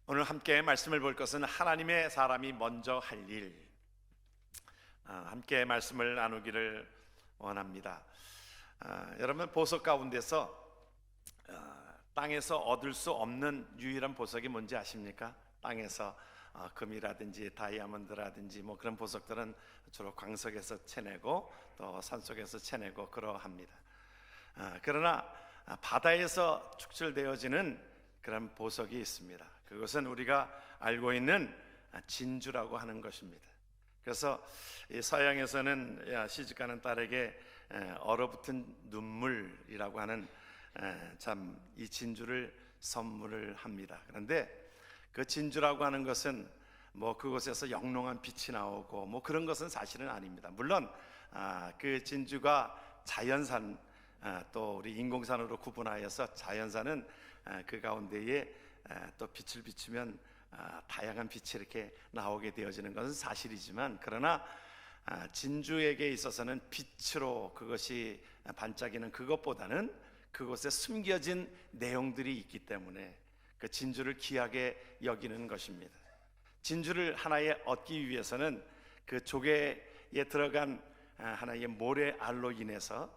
오늘 함께 말씀을 볼 것은 하나님의 사람이 먼저 할 일. 함께 말씀을 나누기를 원합니다. 여러분, 보석 가운데서 땅에서 얻을 수 없는 유일한 보석이 뭔지 아십니까? 땅에서 금이라든지 다이아몬드라든지 그런 보석들은 주로 광석에서 채내고 또 산속에서 채내고 그러합니다. 그러나 바다에서 축출되어지는 그런 보석이 있습니다. 그것은 우리가 알고 있는 진주라고 하는 것입니다. 그래서 서양에서는 시집가는 딸에게 얼어붙은 눈물이라고 하는 참 이 진주를 선물을 합니다. 그런데 그 진주라고 하는 것은 그곳에서 영롱한 빛이 나오고 그런 것은 사실은 아닙니다. 물론 그 진주가 자연산 또 우리 인공산으로 구분하여서 자연산은 그 가운데에 또 빛을 비추면 다양한 빛이 이렇게 나오게 되어지는 것은 사실이지만, 그러나 진주에게 있어서는 빛으로 그것이 반짝이는 그것보다는 그곳에 숨겨진 내용들이 있기 때문에 그 진주를 귀하게 여기는 것입니다. 진주를 하나에 얻기 위해서는 그 조개에 들어간 하나의 모래알로 인해서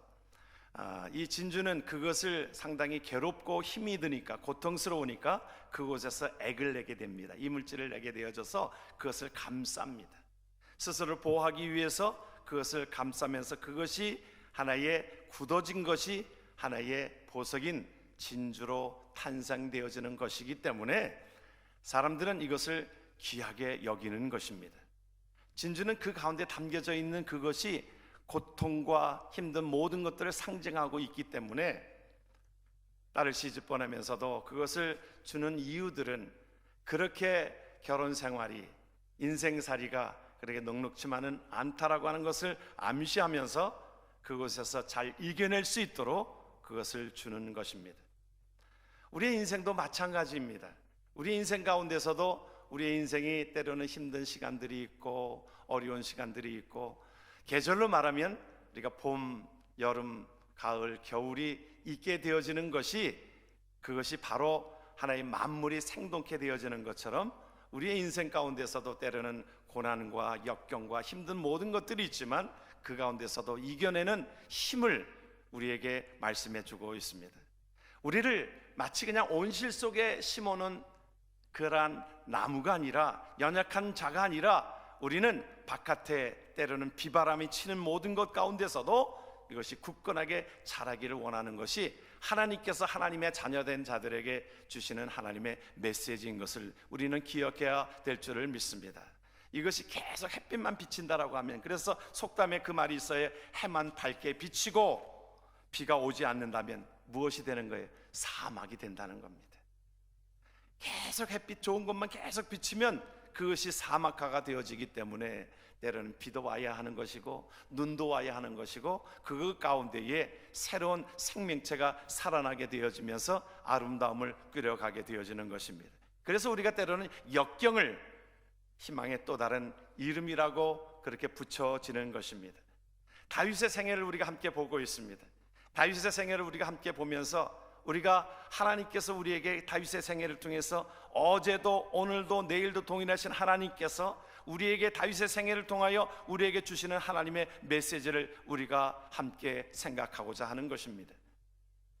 이 진주는 그것을 상당히 괴롭고 힘이 드니까, 고통스러우니까 그곳에서 액을 내게 됩니다. 이물질을 내게 되어져서 그것을 감쌉니다. 스스로를 보호하기 위해서 그것을 감싸면서 그것이 하나의 굳어진 것이 하나의 보석인 진주로 탄생되어지는 것이기 때문에 사람들은 이것을 귀하게 여기는 것입니다. 진주는 그 가운데 담겨져 있는 그것이 고통과 힘든 모든 것들을 상징하고 있기 때문에 딸을 시집 보내면서도 그것을 주는 이유들은 그렇게 결혼 생활이, 인생살이가 그렇게 넉넉지만은 않다라고 하는 것을 암시하면서 그곳에서 잘 이겨낼 수 있도록 그것을 주는 것입니다. 우리의 인생도 마찬가지입니다. 우리 인생 가운데서도 우리의 인생이 때로는 힘든 시간들이 있고 어려운 시간들이 있고, 계절로 말하면 우리가 봄, 여름, 가을, 겨울이 있게 되어지는 것이, 그것이 바로 하나의 만물이 생동케 되어지는 것처럼 우리의 인생 가운데서도 때로는 고난과 역경과 힘든 모든 것들이 있지만 그 가운데서도 이겨내는 힘을 우리에게 말씀해 주고 있습니다. 우리를 마치 그냥 온실 속에 심어놓은 그러한 나무가 아니라, 연약한 자가 아니라, 우리는 바깥에 때로는 비바람이 치는 모든 것 가운데서도 이것이 굳건하게 자라기를 원하는 것이 하나님께서 하나님의 자녀된 자들에게 주시는 하나님의 메시지인 것을 우리는 기억해야 될 줄을 믿습니다. 이것이 계속 햇빛만 비친다라고 하면, 그래서 속담에 그 말이 있어요. 해만 밝게 비치고 비가 오지 않는다면 무엇이 되는 거예요? 사막이 된다는 겁니다. 계속 햇빛 좋은 것만 계속 비치면 그것이 사막화가 되어지기 때문에 때로는 비도 와야 하는 것이고 눈도 와야 하는 것이고, 그 가운데에 새로운 생명체가 살아나게 되어지면서 아름다움을 끌어가게 되어지는 것입니다. 그래서 우리가 때로는 역경을 희망의 또 다른 이름이라고 그렇게 붙여지는 것입니다. 다윗의 생애를 우리가 함께 보고 있습니다. 다윗의 생애를 우리가 함께 보면서 우리가 하나님께서 우리에게 다윗의 생애를 통해서 어제도 오늘도 내일도 동일하신 하나님께서 우리에게 다윗의 생애를 통하여 우리에게 주시는 하나님의 메시지를 우리가 함께 생각하고자 하는 것입니다.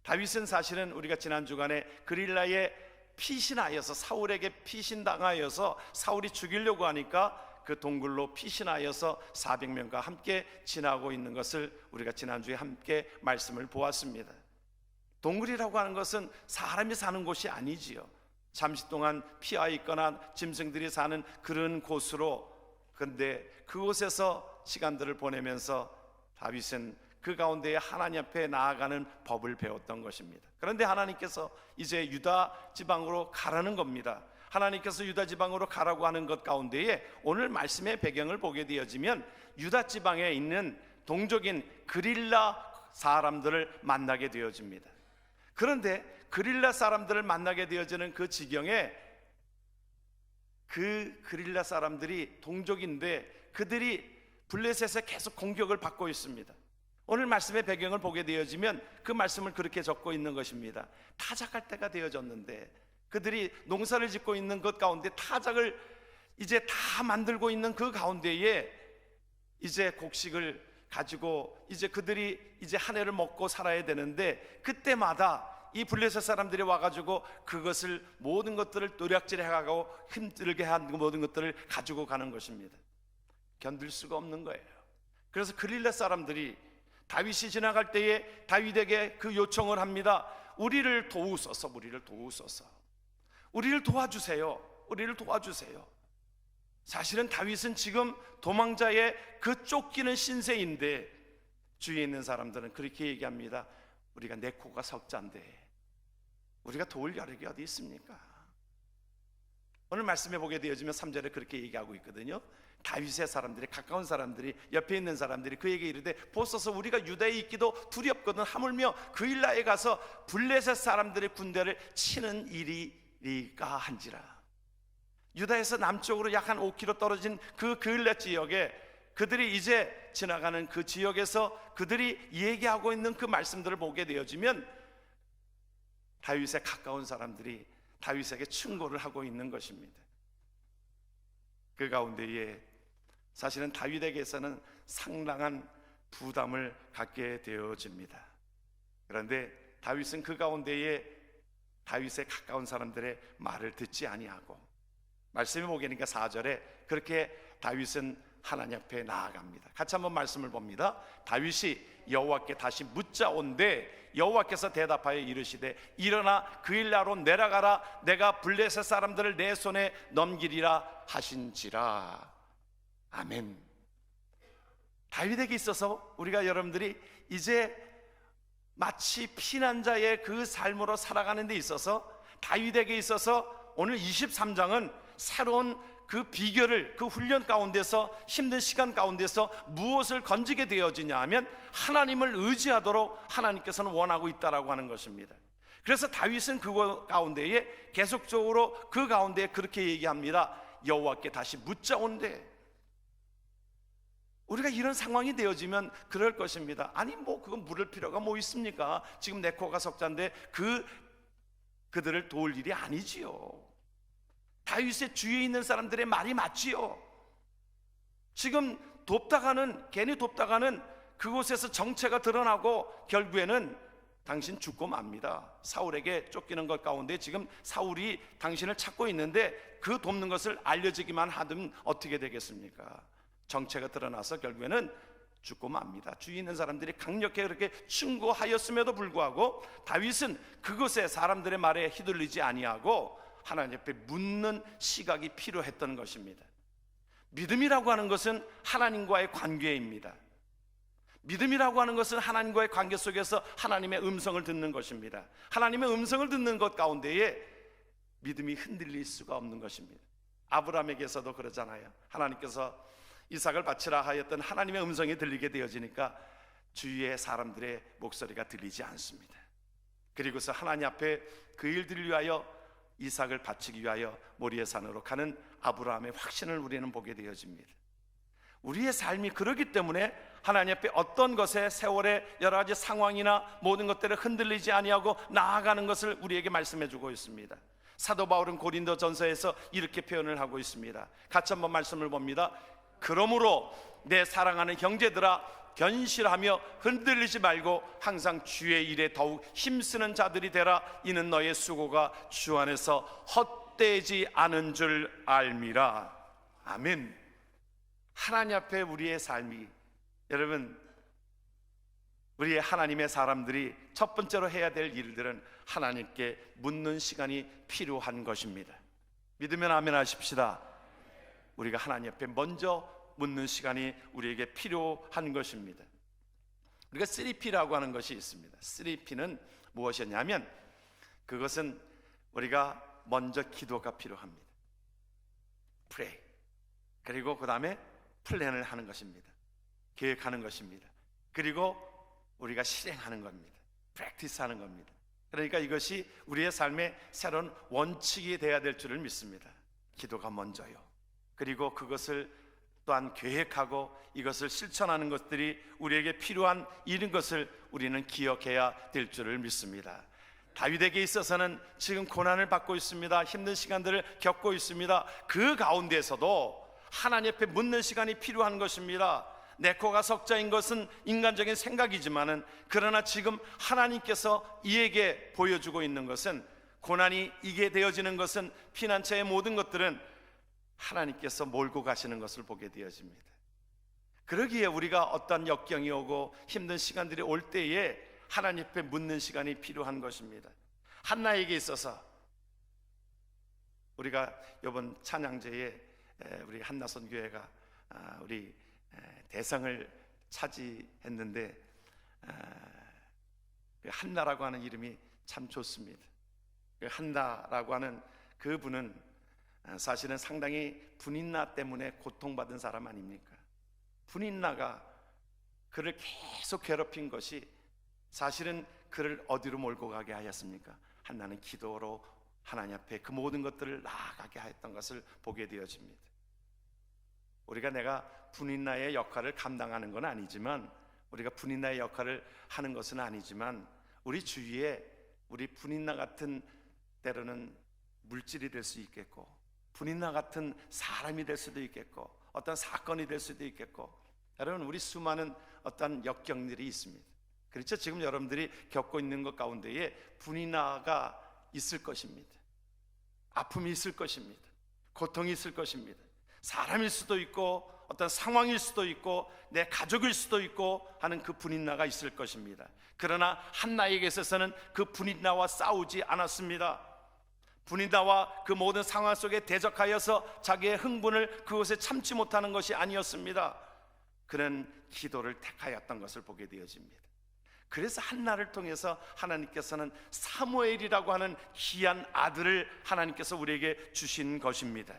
다윗은 사실은 우리가 지난 주간에 그릴라에 피신하여서, 사울에게 피신당하여서 사울이 죽이려고 하니까 그 동굴로 피신하여서 400명과 함께 지나고 있는 것을 우리가 지난주에 함께 말씀을 보았습니다. 동굴이라고 하는 것은 사람이 사는 곳이 아니지요. 잠시 동안 피하 있거나 짐승들이 사는 그런 곳으로, 근데 그곳에서 시간들을 보내면서 다윗은 그 가운데 하나님 앞에 나아가는 법을 배웠던 것입니다. 그런데 하나님께서 이제 유다 지방으로 가라는 겁니다. 하나님께서 유다 지방으로 가라고 하는 것 가운데에 오늘 말씀의 배경을 보게 되어지면 유다 지방에 있는 동족인 그릴라 사람들을 만나게 되어집니다. 그런데 그릴라 사람들을 만나게 되어지는 그 지경에, 그 그릴라 사람들이 동족인데 그들이 블레셋에 계속 공격을 받고 있습니다. 오늘 말씀의 배경을 보게 되어지면 그 말씀을 그렇게 적고 있는 것입니다. 타작할 때가 되어졌는데 그들이 농사를 짓고 있는 것 가운데 타작을 이제 다 만들고 있는 그 가운데에 이제 곡식을 가지고 이제 그들이 이제 한 해를 먹고 살아야 되는데, 그때마다 이 블레셋 사람들이 와가지고 그것을 모든 것들을 노략질해가고 힘들게 한 모든 것들을 가지고 가는 것입니다. 견딜 수가 없는 거예요. 그래서 글릴앗 사람들이 다윗이 지나갈 때에 다윗에게 그 요청을 합니다. 우리를 도우소서, 우리를 도우소서, 우리를 도와주세요, 우리를 도와주세요. 사실은 다윗은 지금 도망자의 그 쫓기는 신세인데, 주위에 있는 사람들은 그렇게 얘기합니다. 우리가 내 코가 석자인데 우리가 도울 여력이 어디 있습니까? 오늘 말씀해 보게 되어지면 3절에 그렇게 얘기하고 있거든요. 다윗의 사람들이, 가까운 사람들이, 옆에 있는 사람들이 그에게 이르되 보소서 우리가 유다에 있기도 두렵거든 하물며 그일라에 가서 블레셋 사람들의 군대를 치는 일이리까 한지라. 유다에서 남쪽으로 약 한 5km 떨어진 그 그일라 지역에 그들이 이제 지나가는 그 지역에서 그들이 얘기하고 있는 그 말씀들을 보게 되어지면 다윗에 가까운 사람들이 다윗에게 충고를 하고 있는 것입니다. 그 가운데에 사실은 다윗에게서는 상당한 부담을 갖게 되어집니다. 그런데 다윗은 그 가운데에 다윗에 가까운 사람들의 말을 듣지 아니하고, 말씀해 보니까 4절에 그렇게 다윗은 하나님 앞에 나아갑니다. 같이 한번 말씀을 봅니다. 다윗이 여호와께 다시 묻자온데 여호와께서 대답하여 이르시되 일어나 그일라로 내려가라, 내가 블레셋 사람들을 내 손에 넘기리라 하신지라. 아멘. 다윗에게 있어서 우리가 여러분들이 이제 마치 피난자의 그 삶으로 살아가는 데 있어서, 다윗에게 있어서 오늘 23장은 새로운 그 비결을, 그 훈련 가운데서, 힘든 시간 가운데서 무엇을 건지게 되어지냐 하면 하나님을 의지하도록 하나님께서는 원하고 있다라고 하는 것입니다. 그래서 다윗은 그 가운데에 계속적으로 그 가운데에 그렇게 얘기합니다. 여호와께 다시 묻자온대. 우리가 이런 상황이 되어지면 그럴 것입니다. 아니 뭐 그건 물을 필요가 뭐 있습니까? 지금 내 코가 석자인데 그들을 도울 일이 아니지요. 다윗의 주위에 있는 사람들의 말이 맞지요. 지금 괜히 돕다가는 그곳에서 정체가 드러나고 결국에는 당신 죽고 맙니다. 사울에게 쫓기는 것 가운데 지금 사울이 당신을 찾고 있는데 그 돕는 것을 알려지기만 하면 어떻게 되겠습니까? 정체가 드러나서 결국에는 죽고 맙니다. 주위에 있는 사람들이 강력하게 그렇게 충고하였음에도 불구하고 다윗은 그것에 사람들의 말에 휘둘리지 아니하고 하나님 앞에 묻는 시각이 필요했던 것입니다. 믿음이라고 하는 것은 하나님과의 관계입니다. 믿음이라고 하는 것은 하나님과의 관계 속에서 하나님의 음성을 듣는 것입니다. 하나님의 음성을 듣는 것 가운데에 믿음이 흔들릴 수가 없는 것입니다. 아브라함에게서도 그러잖아요. 하나님께서 이삭을 바치라 하였던 하나님의 음성이 들리게 되어지니까 주위의 사람들의 목소리가 들리지 않습니다. 그리고서 하나님 앞에 그 일들을 위하여 이삭을 바치기 위하여 모리아 산으로 가는 아브라함의 확신을 우리는 보게 되어집니다. 우리의 삶이 그러기 때문에 하나님 앞에 어떤 것에, 세월의 여러 가지 상황이나 모든 것들을 흔들리지 아니하고 나아가는 것을 우리에게 말씀해 주고 있습니다. 사도 바울은 고린도 전서에서 이렇게 표현을 하고 있습니다. 같이 한번 말씀을 봅니다. 그러므로 내 사랑하는 형제들아, 견실하며 흔들리지 말고 항상 주의 일에 더욱 힘쓰는 자들이 되라. 이는 너의 수고가 주 안에서 헛되지 않은 줄 알미라. 아멘. 하나님 앞에 우리의 삶이, 여러분, 우리의 하나님의 사람들이 첫 번째로 해야 될 일들은 하나님께 묻는 시간이 필요한 것입니다. 믿으면 아멘 하십시다. 우리가 하나님 앞에 먼저 묻는 시간이 우리에게 필요한 것입니다. 우리가 3P라고 하는 것이 있습니다. 3P는 무엇이냐면 그것은 우리가 먼저 기도가 필요합니다. Pray. 그리고 그 다음에 플랜을 하는 것입니다. 계획하는 것입니다. 그리고 우리가 실행하는 겁니다. practice 하는 겁니다. 그러니까 이것이 우리의 삶의 새로운 원칙이 되어야 될 줄을 믿습니다. 기도가 먼저요. 그리고 그것을 또한 계획하고 이것을 실천하는 것들이 우리에게 필요한 이런 것을 우리는 기억해야 될 줄을 믿습니다. 다윗에게 있어서는 지금 고난을 받고 있습니다. 힘든 시간들을 겪고 있습니다. 그 가운데서도 하나님 앞에 묻는 시간이 필요한 것입니다. 내 코가 석자인 것은 인간적인 생각이지만은, 그러나 지금 하나님께서 이에게 보여주고 있는 것은, 고난이 이게 되어지는 것은, 피난처의 모든 것들은 하나님께서 몰고 가시는 것을 보게 되어집니다. 그러기에 우리가 어떤 역경이 오고 힘든 시간들이 올 때에 하나님 앞에 묻는 시간이 필요한 것입니다. 한나에게 있어서 우리가 이번 찬양제에 우리 한나 선교회가 우리 대상을 차지했는데, 한나라고 하는 이름이 참 좋습니다. 한나라고 하는 그분은 사실은 상당히 분인나 때문에 고통받은 사람 아닙니까? 분인나가 그를 계속 괴롭힌 것이 사실은 그를 어디로 몰고 가게 하였습니까? 한나는 기도로 하나님 앞에 그 모든 것들을 나아가게 하였던 것을 보게 되어집니다. 우리가 내가 분인나의 역할을 감당하는 건 아니지만, 우리가 분인나의 역할을 하는 것은 아니지만, 우리 주위에 우리 분인나 같은, 때로는 물질이 될 수 있겠고, 분인나 같은 사람이 될 수도 있겠고, 어떤 사건이 될 수도 있겠고, 여러분 우리 수많은 어떤 역경들이 있습니다. 그렇죠? 지금 여러분들이 겪고 있는 것 가운데에 분인나가 있을 것입니다. 아픔이 있을 것입니다. 고통이 있을 것입니다. 사람일 수도 있고, 어떤 상황일 수도 있고, 내 가족일 수도 있고 하는 그 분인나가 있을 것입니다. 그러나 한나에게 있어서는 그 분인나와 싸우지 않았습니다. 분인나와 그 모든 상황 속에 대적하여서 자기의 흥분을 그곳에 참지 못하는 것이 아니었습니다. 그는 기도를 택하였던 것을 보게 되어집니다. 그래서 한나를 통해서 하나님께서는 사무엘이라고 하는 귀한 아들을 하나님께서 우리에게 주신 것입니다.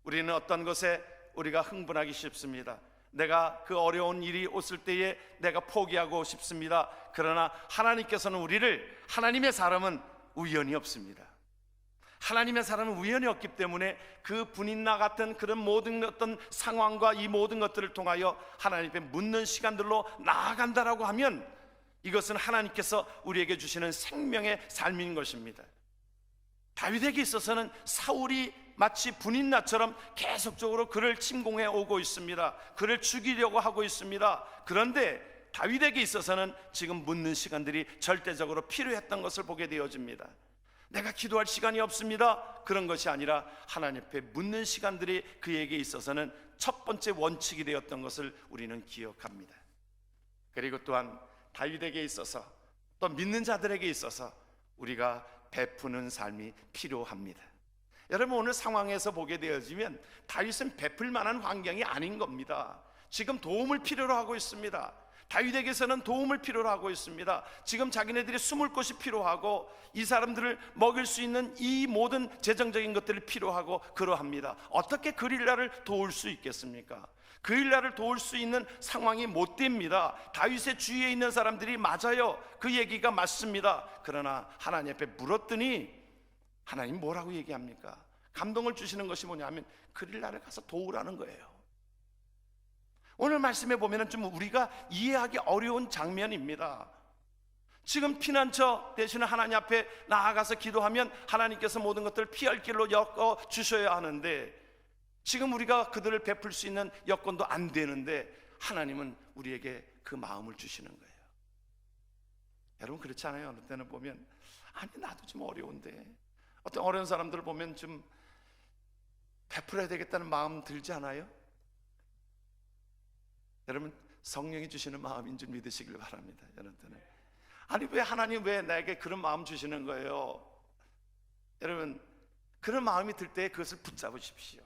우리는 어떤 것에 우리가 흥분하기 쉽습니다. 내가 그 어려운 일이 왔을 때에 내가 포기하고 싶습니다. 그러나 하나님께서는 우리를, 하나님의 사람은 우연이 없습니다. 하나님의 사람은 우연이 없기 때문에 그 분인나 같은 그런 모든 어떤 상황과 이 모든 것들을 통하여 하나님께 묻는 시간들로 나아간다라고 하면, 이것은 하나님께서 우리에게 주시는 생명의 삶인 것입니다. 다윗에게 있어서는 사울이 마치 분인나처럼 계속적으로 그를 침공해 오고 있습니다. 그를 죽이려고 하고 있습니다. 그런데 다윗에게 있어서는 지금 묻는 시간들이 절대적으로 필요했던 것을 보게 되어집니다. 내가 기도할 시간이 없습니다, 그런 것이 아니라 하나님 앞에 묻는 시간들이 그에게 있어서는 첫 번째 원칙이 되었던 것을 우리는 기억합니다. 그리고 또한 다윗에게 있어서, 또 믿는 자들에게 있어서 우리가 베푸는 삶이 필요합니다. 여러분 오늘 상황에서 보게 되어지면 다윗은 베풀 만한 환경이 아닌 겁니다. 지금 도움을 필요로 하고 있습니다. 다윗에게서는 도움을 필요로 하고 있습니다. 지금 자기네들이 숨을 곳이 필요하고, 이 사람들을 먹일 수 있는 이 모든 재정적인 것들을 필요하고 그러합니다. 어떻게 그릴라를 도울 수 있겠습니까? 그릴라를 도울 수 있는 상황이 못 됩니다. 다윗의 주위에 있는 사람들이 맞아요, 그 얘기가 맞습니다. 그러나 하나님 앞에 물었더니 하나님 뭐라고 얘기합니까? 감동을 주시는 것이 뭐냐면 그릴라를 가서 도우라는 거예요. 오늘 말씀에 보면은 좀 우리가 이해하기 어려운 장면입니다. 지금 피난처 대신에 하나님 앞에 나아가서 기도하면 하나님께서 모든 것들을 피할 길로 엮어 주셔야 하는데, 지금 우리가 그들을 베풀 수 있는 여건도 안 되는데 하나님은 우리에게 그 마음을 주시는 거예요. 여러분 그렇지 않아요? 어느 때는 보면 아니 나도 좀 어려운데, 어떤 어려운 사람들을 보면 좀 베풀어야 되겠다는 마음 들지 않아요? 여러분 성령이 주시는 마음인 줄 믿으시길 바랍니다. 여러분들은 아니 왜 하나님 왜 나에게 그런 마음 주시는 거예요? 여러분 그런 마음이 들 때 그것을 붙잡으십시오.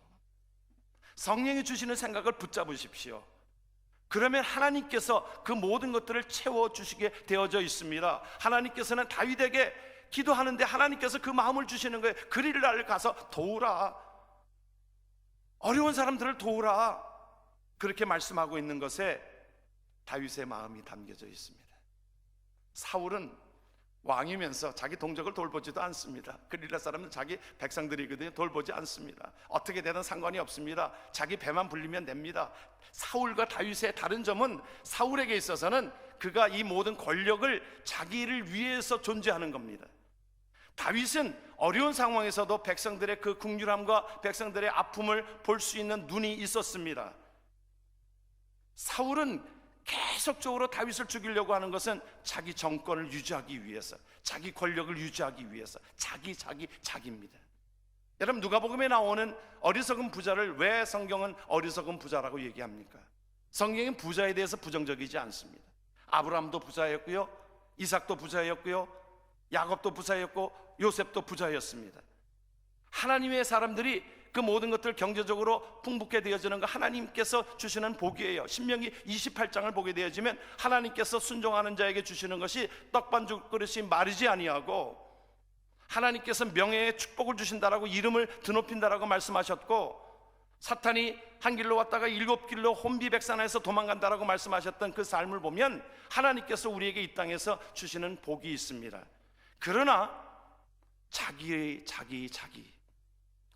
성령이 주시는 생각을 붙잡으십시오. 그러면 하나님께서 그 모든 것들을 채워주시게 되어져 있습니다. 하나님께서는 다윗에게 기도하는데 하나님께서 그 마음을 주시는 거예요. 그릴라를 가서 도우라, 어려운 사람들을 도우라, 그렇게 말씀하고 있는 것에 다윗의 마음이 담겨져 있습니다. 사울은 왕이면서 자기 동족을 돌보지도 않습니다. 그릴라 사람은 자기 백성들이거든요. 돌보지 않습니다. 어떻게 되든 상관이 없습니다. 자기 배만 불리면 됩니다. 사울과 다윗의 다른 점은, 사울에게 있어서는 그가 이 모든 권력을 자기를 위해서 존재하는 겁니다. 다윗은 어려운 상황에서도 백성들의 그 긍휼함과 백성들의 아픔을 볼 수 있는 눈이 있었습니다. 사울은 계속적으로 다윗을 죽이려고 하는 것은 자기 정권을 유지하기 위해서, 자기 권력을 유지하기 위해서, 자기입니다. 여러분, 누가복음에 나오는 어리석은 부자를 왜 성경은 어리석은 부자라고 얘기합니까? 성경은 부자에 대해서 부정적이지 않습니다. 아브라함도 부자였고요, 이삭도 부자였고요, 야곱도 부자였고 요셉도 부자였습니다. 하나님의 사람들이 그 모든 것들 경제적으로 풍부게 되어지는 거 하나님께서 주시는 복이에요. 신명기 28장을 보게 되어지면 하나님께서 순종하는 자에게 주시는 것이 떡반죽 그릇이 마르지 아니하고, 하나님께서 명예의 축복을 주신다라고 이름을 드높인다라고 말씀하셨고, 사탄이 한 길로 왔다가 7길로 혼비백산해서 도망간다라고 말씀하셨던 그 삶을 보면 하나님께서 우리에게 이 땅에서 주시는 복이 있습니다. 그러나 자기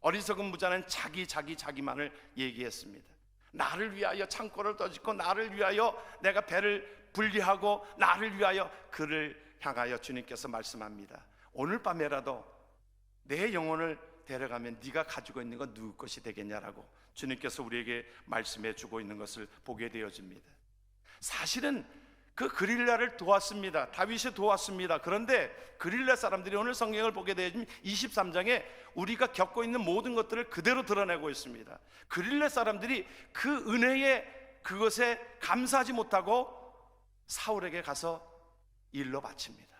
어리석은 부자는 자기만을 얘기했습니다. 나를 위하여 창고를 떠짓고, 나를 위하여 내가 배를 분리하고, 나를 위하여 그를 향하여 주님께서 말씀합니다. 오늘 밤에라도 내 영혼을 데려가면 네가 가지고 있는 건 누구 것이 되겠냐라고 주님께서 우리에게 말씀해 주고 있는 것을 보게 되어집니다. 사실은 그 그릴라를 도왔습니다. 다윗이 도왔습니다. 그런데 그릴라 사람들이 오늘 성경을 보게 되면 23장에 우리가 겪고 있는 모든 것들을 그대로 드러내고 있습니다. 그릴라 사람들이 그 은혜에, 그것에 감사하지 못하고 사울에게 가서 일러 바칩니다.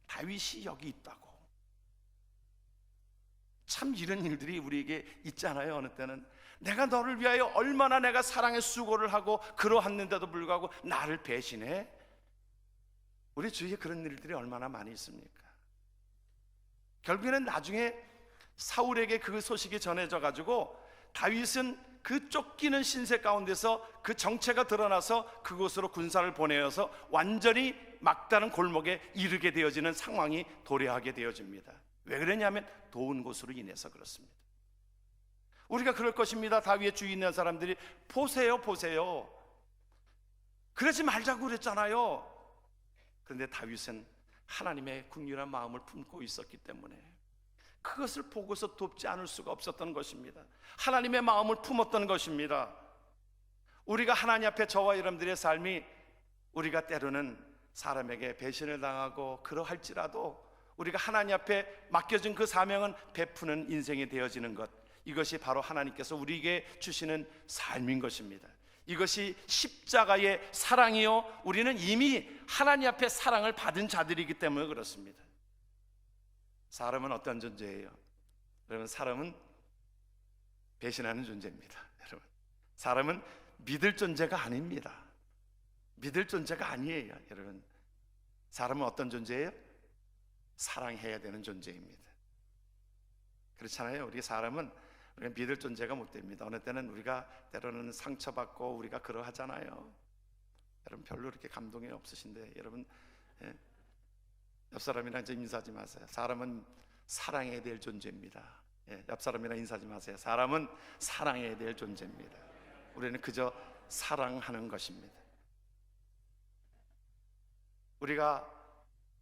다윗이 여기 있다고. 참 이런 일들이 우리에게 있잖아요. 어느 때는 내가 너를 위하여 얼마나 내가 사랑의 수고를 하고 그러했는데도 불구하고 나를 배신해? 우리 주위에 그런 일들이 얼마나 많이 있습니까? 결국에는 나중에 사울에게 그 소식이 전해져 가지고 다윗은 그 쫓기는 신세 가운데서 그 정체가 드러나서 그곳으로 군사를 보내어서 완전히 막다른 골목에 이르게 되어지는 상황이 도래하게 되어집니다. 왜 그러냐면 도운 곳으로 인해서 그렇습니다. 우리가 그럴 것입니다. 다윗의 주위에 있는 사람들이 보세요 그러지 말자고 그랬잖아요. 그런데 다윗은 하나님의 긍휼한 마음을 품고 있었기 때문에 그것을 보고서 돕지 않을 수가 없었던 것입니다. 하나님의 마음을 품었던 것입니다. 우리가 하나님 앞에 저와 여러분들의 삶이, 우리가 때로는 사람에게 배신을 당하고 그러할지라도 우리가 하나님 앞에 맡겨진 그 사명은 베푸는 인생이 되어지는 것, 이것이 바로 하나님께서 우리에게 주시는 삶인 것입니다. 이것이 십자가의 사랑이요, 우리는 이미 하나님 앞에 사랑을 받은 자들이기 때문에 그렇습니다. 사람은 어떤 존재예요? 여러분, 사람은 배신하는 존재입니다. 여러분, 사람은 믿을 존재가 아닙니다. 믿을 존재가 아니에요. 여러분, 사람은 어떤 존재예요? 사랑해야 되는 존재입니다. 그렇잖아요. 우리 사람은 우리가 믿을 존재가 못 됩니다. 어느 때는 우리가 때로는 상처받고 우리가 그러하잖아요. 여러분, 별로 이렇게 감동이 없으신데, 여러분, 옆 사람이랑 좀 인사하지 마세요. 사람은 사랑해야 될 존재입니다. 옆 사람이랑 인사하지 마세요. 사람은 사랑해야 될 존재입니다. 우리는 그저 사랑하는 것입니다. 우리가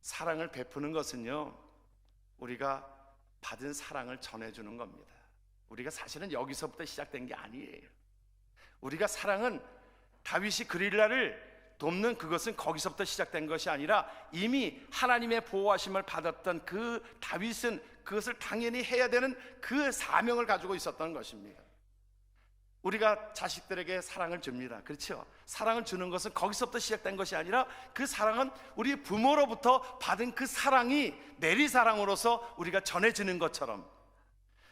사랑을 베푸는 것은요, 우리가 받은 사랑을 전해주는 겁니다. 우리가 사실은 여기서부터 시작된 게 아니에요. 우리가 사랑은 다윗이 그릴라를 돕는 그것은 거기서부터 시작된 것이 아니라 이미 하나님의 보호하심을 받았던 그 다윗은 그것을 당연히 해야 되는 그 사명을 가지고 있었던 것입니다. 우리가 자식들에게 사랑을 줍니다. 그렇죠? 사랑을 주는 것은 거기서부터 시작된 것이 아니라 그 사랑은 우리 부모로부터 받은 그 사랑이 내리사랑으로서 우리가 전해지는 것처럼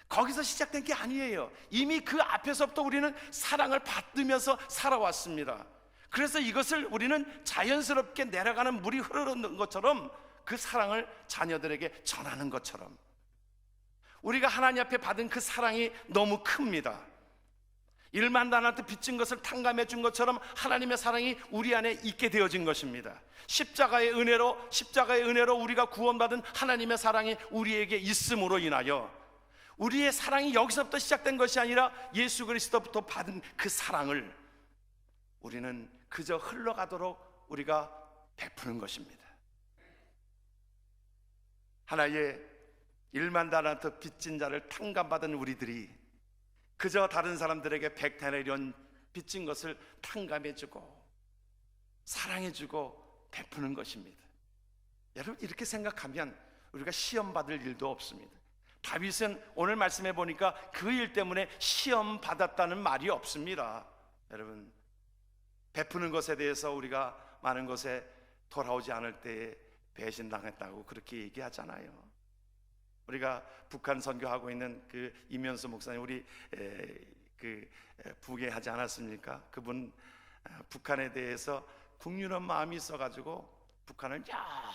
거기서 시작된 게 아니에요. 이미 그 앞에서부터 우리는 사랑을 받으면서 살아왔습니다. 그래서 이것을 우리는 자연스럽게 내려가는 물이 흐르는 것처럼 그 사랑을 자녀들에게 전하는 것처럼 우리가 하나님 앞에 받은 그 사랑이 너무 큽니다. 일만단한테 빚진 것을 탕감해 준 것처럼 하나님의 사랑이 우리 안에 있게 되어진 것입니다. 십자가의 은혜로 우리가 구원받은 하나님의 사랑이 우리에게 있음으로 인하여 우리의 사랑이 여기서부터 시작된 것이 아니라 예수 그리스도부터 받은 그 사랑을 우리는 그저 흘러가도록 우리가 베푸는 것입니다. 하나의 1만 달란트 빚진 자를 탕감받은 우리들이 그저 다른 사람들에게 100데나리온 빚진 것을 탕감해주고 사랑해주고 베푸는 것입니다. 여러분, 이렇게 생각하면 우리가 시험 받을 일도 없습니다. 다윗은 오늘 말씀해 보니까 그 일 때문에 시험 받았다는 말이 없습니다. 여러분, 베푸는 것에 대해서 우리가 많은 것에 돌아오지 않을 때에 배신당했다고 그렇게 얘기하잖아요. 우리가 북한 선교하고 있는 그 이면수 목사님, 우리 북에 하지 않았습니까? 그분 북한에 대해서 국률한 마음이 있어가지고 북한을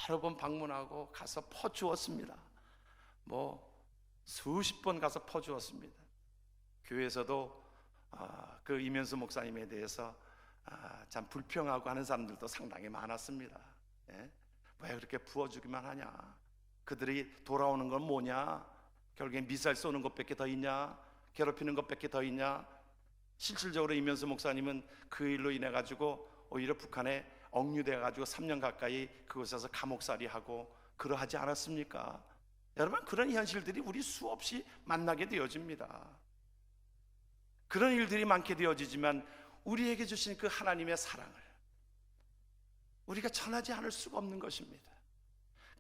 여러 번 방문하고 가서 퍼주었습니다. 뭐 수십 번 가서 퍼주었습니다. 교회에서도 그 이면수 목사님에 대해서 참 불평하고 하는 사람들도 상당히 많았습니다. 예? 왜 그렇게 부어주기만 하냐? 그들이 돌아오는 건 뭐냐? 결국엔 미사일 쏘는 것밖에 더 있냐? 괴롭히는 것밖에 더 있냐? 실질적으로 이면수 목사님은 그 일로 인해 가지고 오히려 북한에 억류돼 가지고 3년 가까이 그곳에서 감옥살이하고 그러하지 않았습니까? 여러분, 그런 현실들이 우리 수없이 만나게 되어집니다. 그런 일들이 많게 되어지지만 우리에게 주신 그 하나님의 사랑을 우리가 전하지 않을 수가 없는 것입니다.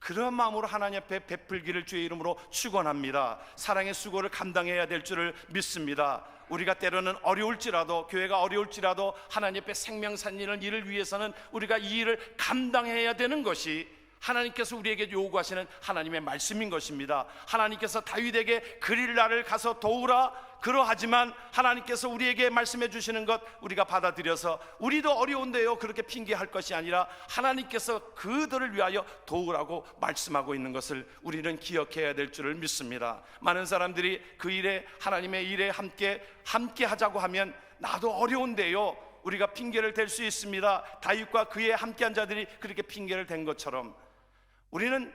그런 마음으로 하나님 앞에 베풀기를 주의 이름으로 축원합니다. 사랑의 수고를 감당해야 될 줄을 믿습니다. 우리가 때로는 어려울지라도, 교회가 어려울지라도 하나님 앞에 생명살리는 일을 위해서는 우리가 이 일을 감당해야 되는 것이 하나님께서 우리에게 요구하시는 하나님의 말씀인 것입니다. 하나님께서 다윗에게 그릴라를 가서 도우라 그러하지만 하나님께서 우리에게 말씀해 주시는 것 우리가 받아들여서 우리도 어려운데요 그렇게 핑계할 것이 아니라 하나님께서 그들을 위하여 도우라고 말씀하고 있는 것을 우리는 기억해야 될 줄을 믿습니다. 많은 사람들이 그 일에, 하나님의 일에 함께 하자고 하면 나도 어려운데요 우리가 핑계를 댈 수 있습니다. 다윗과 그의 함께한 자들이 그렇게 핑계를 댄 것처럼 우리는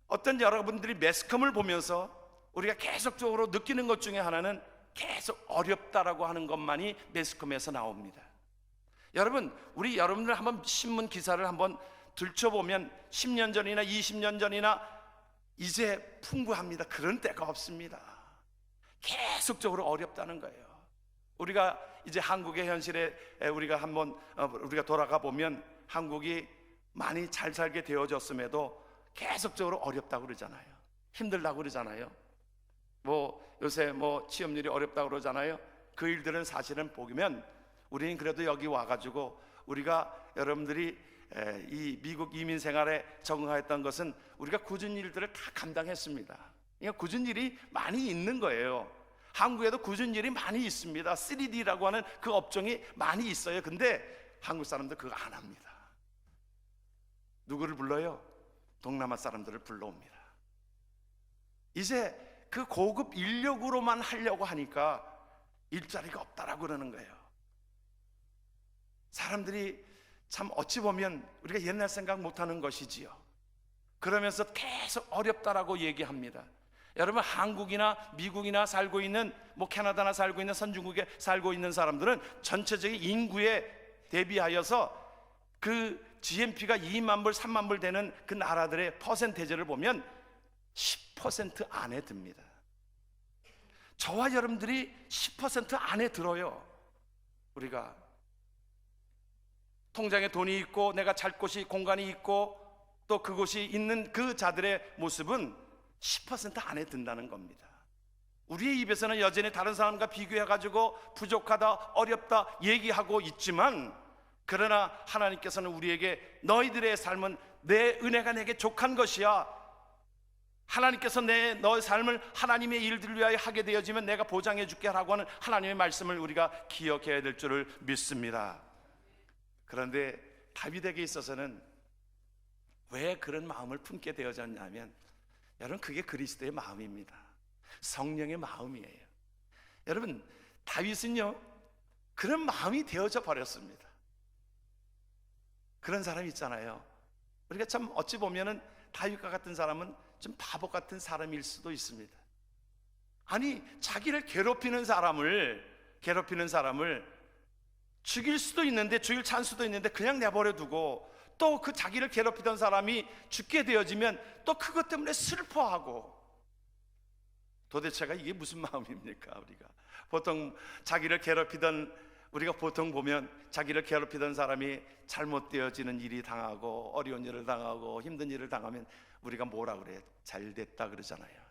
어떤 여러분들이 매스컴을 보면서 우리가 계속적으로 느끼는 것 중에 하나는 계속 어렵다라고 하는 것만이 매스컴에서 나옵니다. 여러분, 우리 여러분들 한번 신문 기사를 한번 들춰보면 10년 전이나 20년 전이나 이제 풍부합니다. 그런 때가 없습니다. 계속적으로 어렵다는 거예요. 우리가 이제 한국의 현실에 우리가 한번 우리가 돌아가 보면 한국이 많이 잘 살게 되어졌음에도 계속적으로 어렵다고 그러잖아요. 힘들다고 그러잖아요. 뭐 요새 뭐 취업률이 어렵다고 그러잖아요. 그 일들은 사실은 보면 우리는 그래도 여기 와가지고 우리가 여러분들이 이 미국 이민 생활에 적응하였던 것은 우리가 굳은 일들을 다 감당했습니다. 그러니까 굳은 일이 많이 있는 거예요. 한국에도 굳은 일이 많이 있습니다. 3D라고 하는 그 업종이 많이 있어요. 근데 한국 사람들 그거 안 합니다. 누구를 불러요? 동남아 사람들을 불러옵니다. 이제 그 고급 인력으로만 하려고 하니까 일자리가 없다라고 그러는 거예요. 사람들이 참 어찌 보면 우리가 옛날 생각 못하는 것이지요. 그러면서 계속 어렵다라고 얘기합니다. 여러분, 한국이나 미국이나 살고 있는 뭐 캐나다나 살고 있는 선진국에 살고 있는 사람들은 전체적인 인구에 대비하여서 그 GNP가 2만 불, 3만 불 되는 그 나라들의 퍼센테이지를 보면 10% 안에 듭니다. 저와 여러분들이 10% 안에 들어요. 우리가 통장에 돈이 있고 내가 잘 곳이 공간이 있고 또 그곳이 있는 그 자들의 모습은 10% 안에 든다는 겁니다. 우리의 입에서는 여전히 다른 사람과 비교해가지고 부족하다, 어렵다 얘기하고 있지만 그러나 하나님께서는 우리에게 너희들의 삶은 내 은혜가 내게 족한 것이야. 하나님께서 너의 삶을 하나님의 일들을 위하여 하게 되어지면 내가 보장해 줄게 라고 하는 하나님의 말씀을 우리가 기억해야 될 줄을 믿습니다. 그런데 다윗에게 있어서는 왜 그런 마음을 품게 되어졌냐면 여러분, 그게 그리스도의 마음입니다. 성령의 마음이에요. 여러분, 다윗은요 그런 마음이 되어져 버렸습니다. 그런 사람이 있잖아요. 우리가 참 어찌 보면은 다윗과 같은 사람은 좀 바보 같은 사람일 수도 있습니다. 아니, 자기를 괴롭히는 사람을 죽일 수도 있는데, 죽일 찬스도 있는데 그냥 내버려 두고 또 그 자기를 괴롭히던 사람이 죽게 되어지면 또 그것 때문에 슬퍼하고 도대체가 이게 무슨 마음입니까? 보통 자기를 괴롭히던, 우리가 보통 보면 자기를 괴롭히던 사람이 잘못되어지는 일이 당하고 어려운 일을 당하고 힘든 일을 당하면 우리가 뭐라 그래요? 잘됐다 그러잖아요.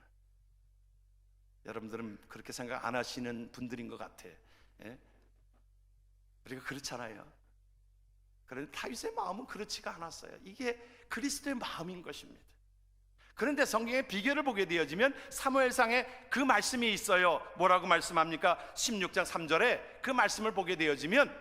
여러분들은 그렇게 생각 안 하시는 분들인 것 같아. 예? 우리가 그렇잖아요. 그런데 다윗의 마음은 그렇지가 않았어요. 이게 그리스도의 마음인 것입니다. 그런데 성경의 비결을 보게 되어지면 사무엘상에 그 말씀이 있어요. 뭐라고 말씀합니까? 16장 3절에 그 말씀을 보게 되어지면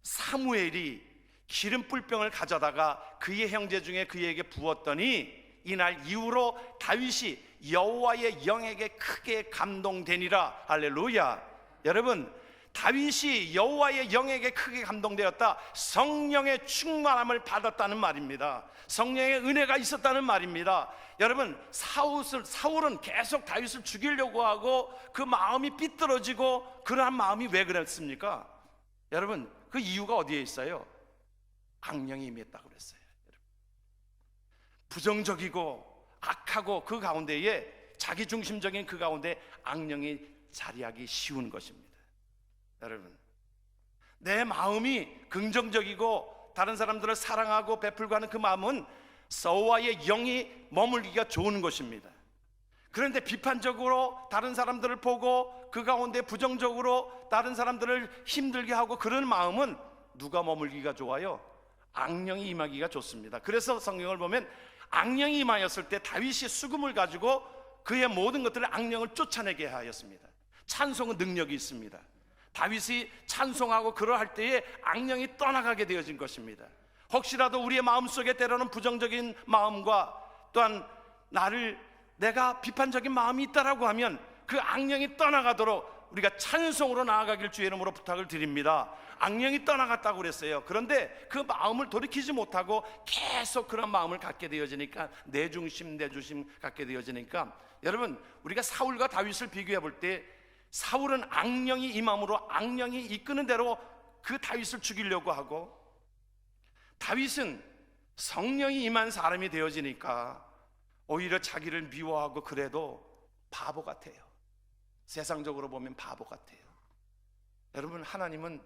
사무엘이 기름 뿔병을 가져다가 그의 형제 중에 그에게 부었더니 이날 이후로 다윗이 여호와의 영에게 크게 감동되니라. 할렐루야. 여러분, 다윗이 여호와의 영에게 크게 감동되었다. 성령의 충만함을 받았다는 말입니다. 성령의 은혜가 있었다는 말입니다. 여러분, 사울은 계속 다윗을 죽이려고 하고 그 마음이 삐뚤어지고 그러한 마음이 왜 그랬습니까? 여러분, 그 이유가 어디에 있어요? 악령이 임했다고 그랬어요. 부정적이고 악하고 그 가운데에 자기중심적인 그 가운데 악령이 자리하기 쉬운 것입니다. 여러분, 내 마음이 긍정적이고 다른 사람들을 사랑하고 베풀고 하는 그 마음은 여호와의 영이 머물기가 좋은 것입니다. 그런데 비판적으로 다른 사람들을 보고 그 가운데 부정적으로 다른 사람들을 힘들게 하고 그런 마음은 누가 머물기가 좋아요? 악령이 임하기가 좋습니다. 그래서 성경을 보면 악령이 임하였을 때 다윗이 수금을 가지고 그의 모든 것들을 악령을 쫓아내게 하였습니다. 찬송은 능력이 있습니다. 다윗이 찬송하고 그러할 때에 악령이 떠나가게 되어진 것입니다. 혹시라도 우리의 마음속에 때로는 부정적인 마음과 또한 내가 비판적인 마음이 있다라고 하면 그 악령이 떠나가도록 우리가 찬송으로 나아가길 주의 이름으로 부탁을 드립니다. 악령이 떠나갔다고 그랬어요. 그런데 그 마음을 돌이키지 못하고 계속 그런 마음을 갖게 되어지니까 내 중심 갖게 되어지니까, 여러분, 우리가 사울과 다윗을 비교해 볼 때 사울은 악령이 임함으로 악령이 이끄는 대로 그 다윗을 죽이려고 하고, 다윗은 성령이 임한 사람이 되어지니까 오히려 자기를 미워하고 그래도 바보 같아요. 세상적으로 보면 바보 같아요. 여러분, 하나님은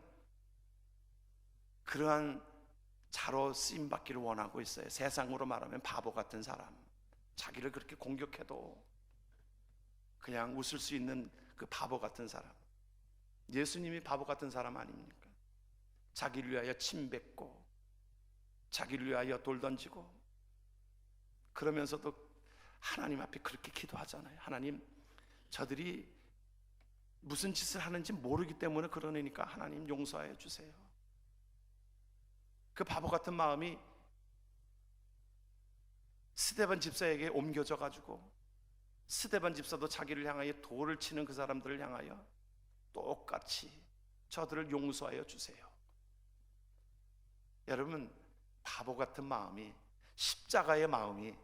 그러한 자로 쓰임받기를 원하고 있어요. 세상으로 말하면 바보 같은 사람, 자기를 그렇게 공격해도 그냥 웃을 수 있는 그 바보 같은 사람. 예수님이 바보 같은 사람 아닙니까? 자기를 위하여 침 뱉고 자기를 위하여 돌 던지고 그러면서도 하나님 앞에 그렇게 기도하잖아요. 하나님, 저들이 무슨 짓을 하는지 모르기 때문에 그러니까 하나님 용서하여 주세요. 그 바보 같은 마음이 스데반 집사에게 옮겨져 가지고 스데반 집사도 자기를 향하여 돌을 치는 그 사람들을 향하여 똑같이 저들을 용서하여 주세요. 여러분, 바보 같은 마음이 십자가의 마음이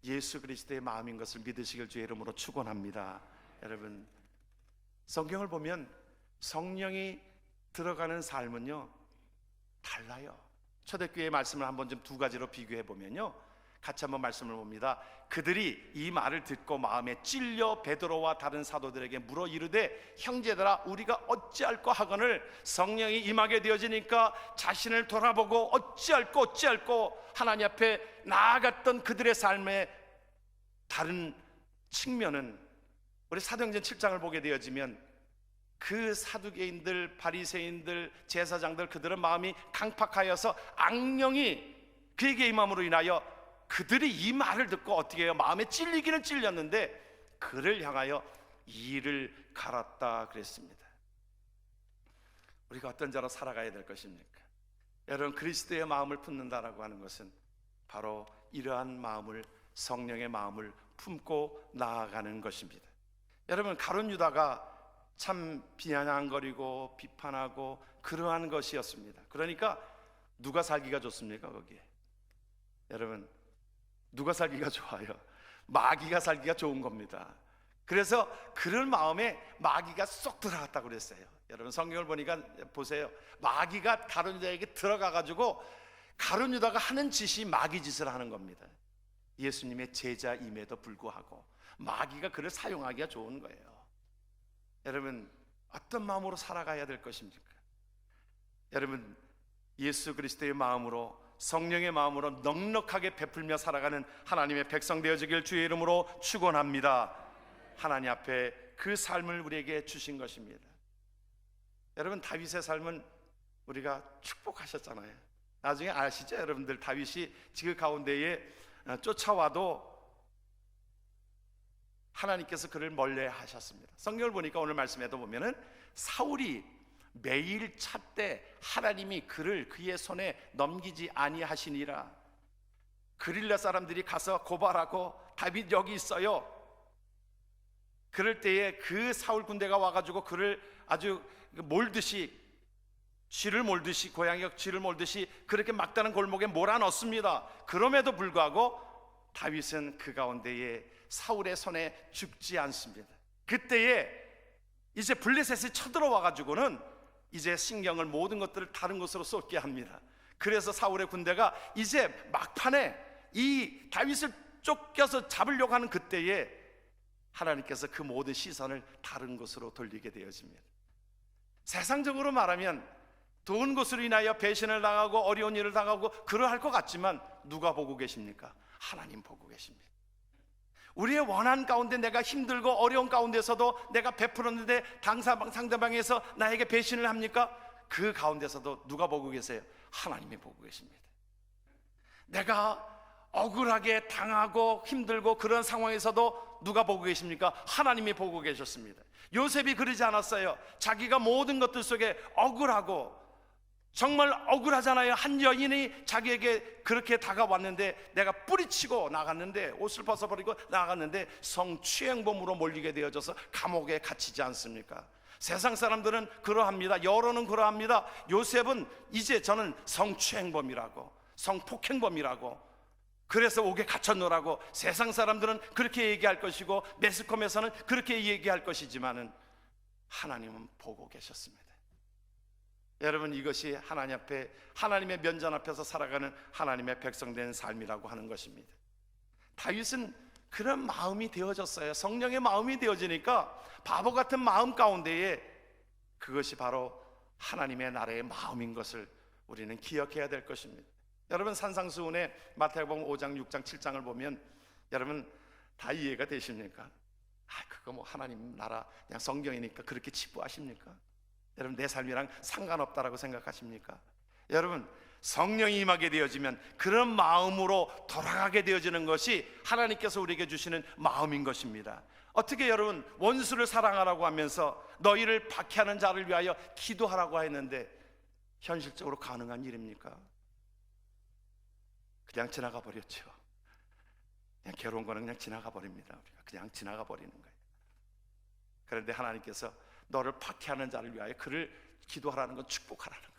예수 그리스도의 마음인 것을 믿으시길 주의 이름으로 축원합니다. 여러분, 성경을 보면 성령이 들어가는 삶은요 달라요. 초대교회의 말씀을 한번 좀 두 가지로 비교해 보면요, 같이 한번 말씀을 봅니다. 그들이 이 말을 듣고 마음에 찔려 베드로와 다른 사도들에게 물어 이르되, 형제들아, 우리가 어찌할꼬 하거늘 성령이 임하게 되어지니까 자신을 돌아보고 어찌할꼬 하나님 앞에 나아갔던 그들의 삶의 다른 측면은, 우리 사도행전 7장을 보게 되어지면 그 사두개인들, 바리새인들, 제사장들, 그들의 마음이 강팍하여서 악령이 그에게 임함으로 인하여 그들이 이 말을 듣고 어떻게 해요? 마음에 찔리기는 찔렸는데 그를 향하여 이를 갈았다 그랬습니다. 우리가 어떤 자로 살아가야 될 것입니까? 여러분, 그리스도의 마음을 품는다라고 하는 것은 바로 이러한 마음을, 성령의 마음을 품고 나아가는 것입니다. 여러분, 가룟 유다가 참 비아냥거리고 비판하고 그러한 것이었습니다. 그러니까 누가 살기가 좋습니까? 거기에 여러분, 누가 살기가 좋아요? 마귀가 살기가 좋은 겁니다. 그래서 그런 마음에 마귀가 쏙 들어갔다고 그랬어요. 여러분, 성경을 보니까 보세요. 마귀가 가룟 유다에게 들어가가지고 가룟 유다가 하는 짓이 마귀 짓을 하는 겁니다. 예수님의 제자임에도 불구하고 마귀가 그를 사용하기가 좋은 거예요. 여러분, 어떤 마음으로 살아가야 될 것입니까? 여러분, 예수 그리스도의 마음으로, 성령의 마음으로 넉넉하게 베풀며 살아가는 하나님의 백성 되어지길 주의 이름으로 축원합니다. 하나님 앞에 그 삶을 우리에게 주신 것입니다. 여러분, 다윗의 삶은 우리가 축복하셨잖아요. 나중에 아시죠? 여러분들, 다윗이 지그 가운데에 쫓아와도 하나님께서 그를 멀리 하셨습니다. 성경을 보니까 오늘 말씀에도 보면은 사울이 매일 찾되 하나님이 그를 그의 손에 넘기지 아니하시니라. 그릴라 사람들이 가서 고발하고 다윗 여기 있어요. 그럴 때에 그 사울 군대가 와가지고 그를 아주 몰듯이, 쥐를 몰듯이, 고양이가 쥐를 몰듯이 그렇게 막다른 골목에 몰아넣습니다. 그럼에도 불구하고 다윗은 그 가운데에 사울의 손에 죽지 않습니다. 그때에 이제 블레셋이 쳐들어와 가지고는 이제 신경을, 모든 것들을 다른 곳으로 쏟게 합니다. 그래서 사울의 군대가 이제 막판에 이 다윗을 쫓겨서 잡으려고 하는 그때에 하나님께서 그 모든 시선을 다른 곳으로 돌리게 되어집니다. 세상적으로 말하면 좋은 것으로 인하여 배신을 당하고 어려운 일을 당하고 그러할 것 같지만 누가 보고 계십니까? 하나님 보고 계십니다. 우리의 원한 가운데 내가 힘들고 어려운 가운데서도 내가 베풀었는데 상대방에서 나에게 배신을 합니까? 그 가운데서도 누가 보고 계세요? 하나님이 보고 계십니다. 내가 억울하게 당하고 힘들고 그런 상황에서도 누가 보고 계십니까? 하나님이 보고 계셨습니다. 요셉이 그러지 않았어요. 자기가 모든 것들 속에 억울하고 정말 억울하잖아요. 한 여인이 자기에게 그렇게 다가왔는데 내가 뿌리치고 나갔는데, 옷을 벗어버리고 나갔는데 성추행범으로 몰리게 되어져서 감옥에 갇히지 않습니까? 세상 사람들은 그러합니다. 여론은 그러합니다. 요셉은 이제 저는 성추행범이라고, 성폭행범이라고, 그래서 옥에 갇혔노라고 세상 사람들은 그렇게 얘기할 것이고 매스컴에서는 그렇게 얘기할 것이지만은 하나님은 보고 계셨습니다. 여러분, 이것이 하나님 앞에, 하나님의 면전 앞에서 살아가는 하나님의 백성된 삶이라고 하는 것입니다. 다윗은 그런 마음이 되어졌어요. 성령의 마음이 되어지니까 바보 같은 마음 가운데에 그것이 바로 하나님의 나라의 마음인 것을 우리는 기억해야 될 것입니다. 여러분, 산상수훈의 마태복음 5장, 6장, 7장을 보면 여러분 다 이해가 되십니까? 그거 뭐 하나님 나라 그냥 성경이니까 그렇게 치부하십니까? 여러분, 내 삶이랑 상관없다라고 생각하십니까? 여러분, 성령이 임하게 되어지면 그런 마음으로 돌아가게 되어지는 것이 하나님께서 우리에게 주시는 마음인 것입니다. 어떻게 여러분, 원수를 사랑하라고 하면서 너희를 박해하는 자를 위하여 기도하라고 했는데 현실적으로 가능한 일입니까? 그냥 지나가 버렸죠. 그냥 괴로운 거는 그냥 지나가 버립니다. 우리가 그냥 지나가 버리는 거예요. 그런데 하나님께서 너를 박해하는 자를 위하여 그를 기도하라는 건 축복하라는 거예요.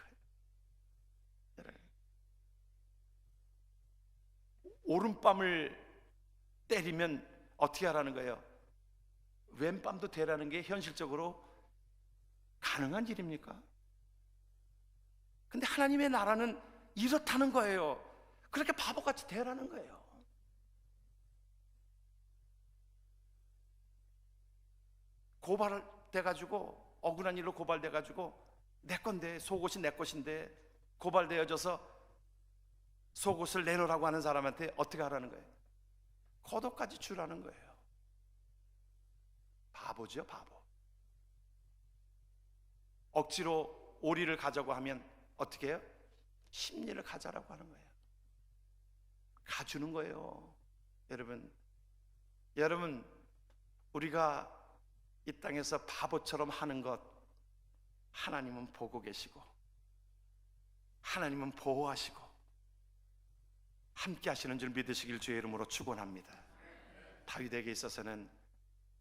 오른밤을 때리면 어떻게 하라는 거예요? 왼밤도 되라는 게 현실적으로 가능한 일입니까? 근데 하나님의 나라는 이렇다는 거예요. 그렇게 바보같이 되라는 거예요. 고발을 돼가지고, 억울한 일로 고발돼가지고 내 건데, 속옷이 내 것인데 고발되어져서 속옷을 내놓으라고 하는 사람한테 어떻게 하라는 거예요? 겉옷까지 주라는 거예요. 바보죠, 바보. 억지로 오리를 가자고 하면 어떻게 해요? 심리를 가자라고 하는 거예요. 가주는 거예요. 여러분, 우리가 이 땅에서 바보처럼 하는 것 하나님은 보고 계시고 하나님은 보호하시고 함께 하시는 줄 믿으시길 주의 이름으로 축원합니다. 다윗에게 있어서는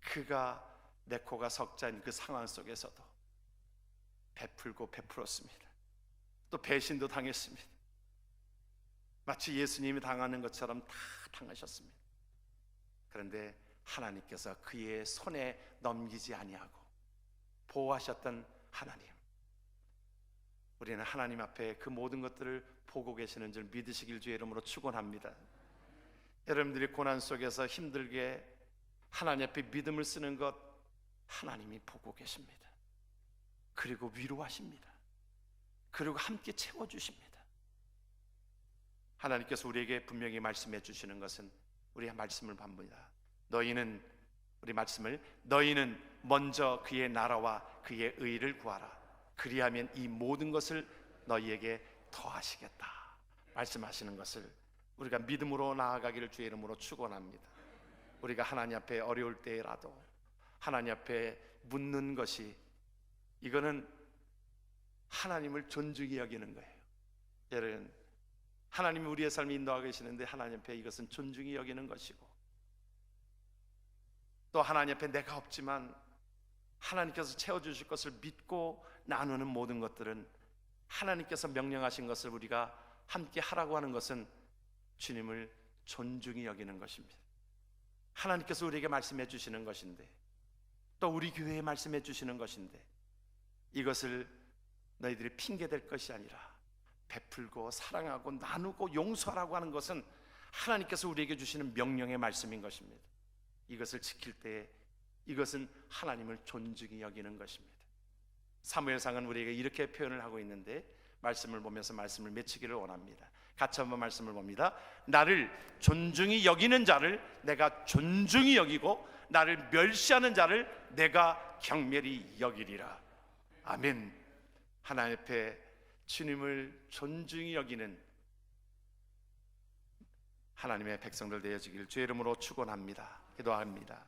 그가 네코가 석자인 그 상황 속에서도 베풀고 베풀었습니다. 또 배신도 당했습니다. 마치 예수님이 당하는 것처럼 다 당하셨습니다. 그런데 하나님께서 그의 손에 넘기지 아니하고 보호하셨던 하나님, 우리는 하나님 앞에 그 모든 것들을 보고 계시는 줄 믿으시길 주의 이름으로 축원합니다. 여러분들이 고난 속에서 힘들게 하나님 앞에 믿음을 쓰는 것 하나님이 보고 계십니다. 그리고 위로하십니다. 그리고 함께 채워주십니다. 하나님께서 우리에게 분명히 말씀해 주시는 것은 우리의 말씀을 봅니다. 너희는, 우리 말씀을, 너희는 먼저 그의 나라와 그의 의를 구하라. 그리하면 이 모든 것을 너희에게 더하시겠다 말씀하시는 것을 우리가 믿음으로 나아가기를 주의 이름으로 축원합니다. 우리가 하나님 앞에 어려울 때라도 하나님 앞에 묻는 것이, 이거는 하나님을 존중히 여기는 거예요. 여러분, 하나님이 우리의 삶을 인도하고 계시는데 하나님 앞에 이것은 존중히 여기는 것이고, 또 하나님 앞에 내가 없지만 하나님께서 채워주실 것을 믿고 나누는 모든 것들은, 하나님께서 명령하신 것을 우리가 함께 하라고 하는 것은 주님을 존중히 여기는 것입니다. 하나님께서 우리에게 말씀해 주시는 것인데, 또 우리 교회에 말씀해 주시는 것인데, 이것을 너희들이 핑계댈 것이 아니라 베풀고 사랑하고 나누고 용서하라고 하는 것은 하나님께서 우리에게 주시는 명령의 말씀인 것입니다. 이것을 지킬 때에 이것은 하나님을 존중히 여기는 것입니다. 사무엘상은 우리에게 이렇게 표현을 하고 있는데, 말씀을 보면서 말씀을 맺히기를 원합니다. 같이 한번 말씀을 봅니다. 나를 존중히 여기는 자를 내가 존중히 여기고 나를 멸시하는 자를 내가 경멸히 여기리라. 아멘. 하나님 앞에 주님을 존중히 여기는 하나님의 백성들 되어지길 주의 이름으로 축원합니다. 기도합니다.